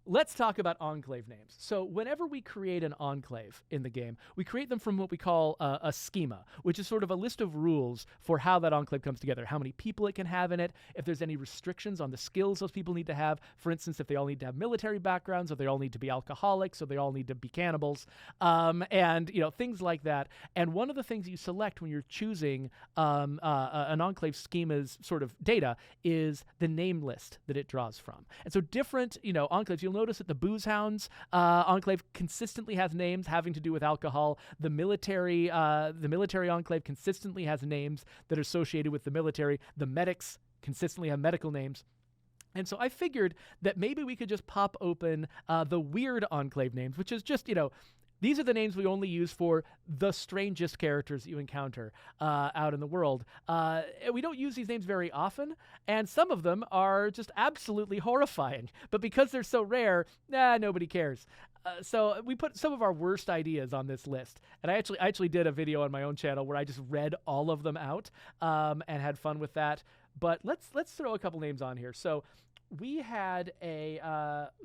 let's talk about enclave names. So whenever we create an enclave in the game, we create them from what we call a schema, which is sort of a list of rules for how that enclave comes together, how many people it can have in it, if there's any restrictions on the skills those people need to have. For instance, if they all need to have military backgrounds, or they all need to be alcoholics, or they all need to be cannibals, and things like that. And one of the things you select when you're choosing an enclave schema's sort of data is the name list that it draws from. And so different enclaves, you'll notice that the Booze Hounds enclave consistently has names having to do with alcohol. The military enclave consistently has names that are associated with the military. The medics consistently have medical names. And so I figured that maybe we could just pop open the weird enclave names, which is just, these are the names we only use for the strangest characters that you encounter out in the world. We don't use these names very often, and some of them are just absolutely horrifying. But because they're so rare, nobody cares. So we put some of our worst ideas on this list. And I actually did a video on my own channel where I just read all of them out and had fun with that. But let's throw a couple names on here. So we had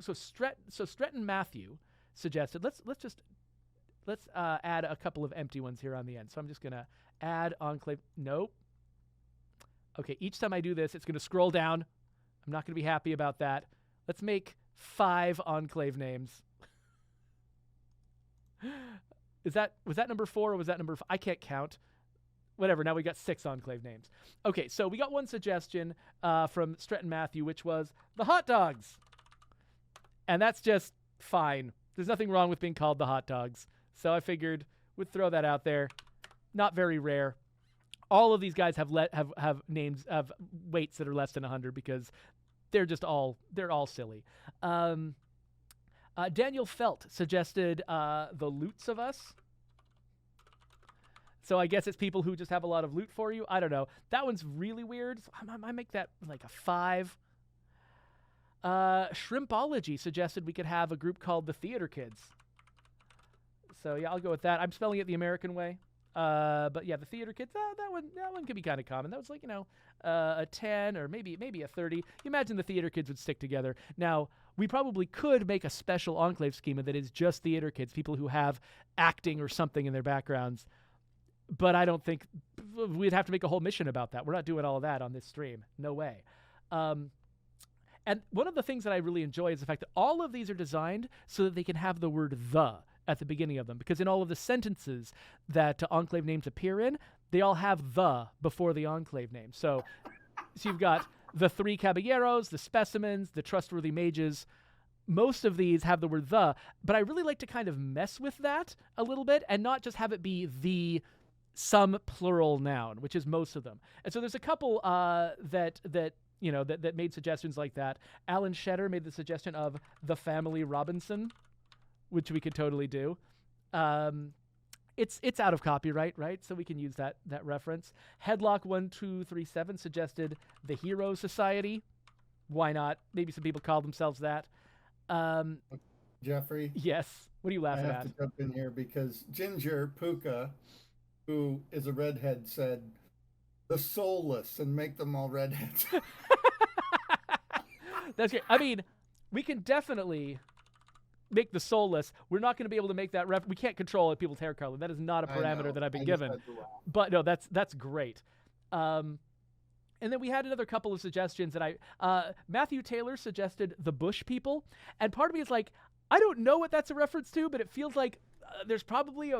Stretton Matthew suggested, let's add a couple of empty ones here on the end. So I'm just going to add enclave. Nope. Okay, each time I do this, it's going to scroll down. I'm not going to be happy about that. Let's make 5 enclave names. Was that number 4 or was that number 5? I can't count. Whatever, now we got 6 enclave names. Okay, so we got one suggestion from Stretton Matthew, which was the hot dogs. And that's just fine. There's nothing wrong with being called the hot dogs. So I figured we'd throw that out there. Not very rare. All of these guys have names, have weights that are less than 100 because they're all silly. Daniel Felt suggested the Loots of Us. So I guess it's people who just have a lot of loot for you. I don't know. That one's really weird. So I might make that like a 5. Shrimpology suggested we could have a group called the Theater Kids. So yeah, I'll go with that. I'm spelling it the American way. But yeah, the Theater Kids, that one could be kind of common. That was like, a 10 or maybe a 30. You imagine the Theater Kids would stick together. Now, we probably could make a special enclave schema that is just Theater Kids, people who have acting or something in their backgrounds. But I don't think we'd have to make a whole mission about that. We're not doing all of that on this stream. No way. And one of the things that I really enjoy is the fact that all of these are designed so that they can have the word "the" at the beginning of them. Because in all of the sentences that enclave names appear in, they all have "the" before the enclave name. So you've got the 3 caballeros, the specimens, the trustworthy mages. Most of these have the word "the," but I really like to kind of mess with that a little bit and not just have it be the some plural noun, which is most of them. And so there's a couple that made suggestions like that. Alan Shetter made the suggestion of the family Robinson, which we could totally do. It's out of copyright, right? So we can use that reference. Headlock1237 suggested the Hero Society. Why not? Maybe some people call themselves that. Geoffrey? Yes. What are you laughing at? I have to jump in here because Ginger Puka, who is a redhead, said the soulless and make them all redheads. That's great. I mean, we can definitely make the soulless. We're not going to be able to make that we can't control people's hair color. That is not a parameter that I've been given. But no, that's great. And then we had another couple of suggestions that Matthew Taylor suggested the Bush people. And part of me is like, I don't know what that's a reference to, but it feels like there's probably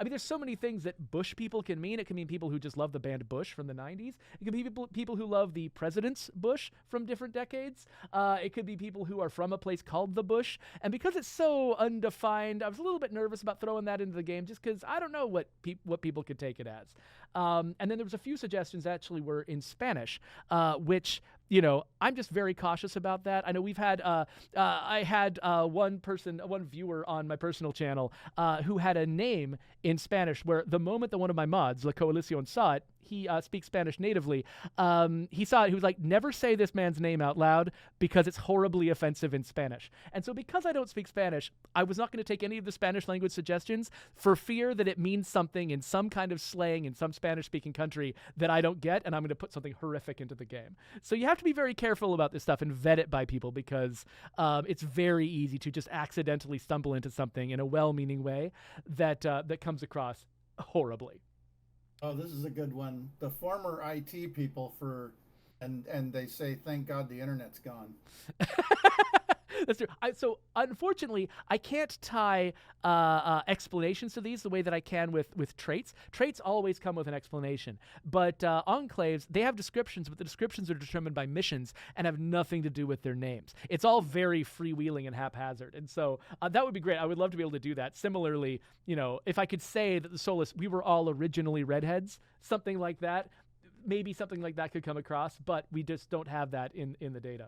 there's so many things that Bush people can mean. It can mean people who just love the band Bush from the 90s. It could be people who love the presidents Bush from different decades. It could be people who are from a place called the Bush. And because it's so undefined, I was a little bit nervous about throwing that into the game just because I don't know what people could take it as. And then there was a few suggestions that actually were in Spanish, which, I'm just very cautious about that. I know we've had, I had one viewer on my personal channel who had a name in Spanish where the moment that one of my mods, La Coalición, saw it, he speaks Spanish natively. He saw it. He was like, never say this man's name out loud because it's horribly offensive in Spanish. And so because I don't speak Spanish, I was not going to take any of the Spanish language suggestions for fear that it means something in some kind of slang in some Spanish-speaking country that I don't get, and I'm going to put something horrific into the game. So you have to be very careful about this stuff and vet it by people, because it's very easy to just accidentally stumble into something in a well-meaning way that that comes across horribly. Oh, this is a good one. The former IT people and they say, thank God the internet's gone. That's true. So unfortunately, I can't tie explanations to these the way that I can with traits. Traits always come with an explanation. But enclaves, they have descriptions, but the descriptions are determined by missions and have nothing to do with their names. It's all very freewheeling and haphazard. And so that would be great. I would love to be able to do that. Similarly, if I could say that the Soulless, we were all originally redheads, something like that, maybe something like that could come across, but we just don't have that in the data.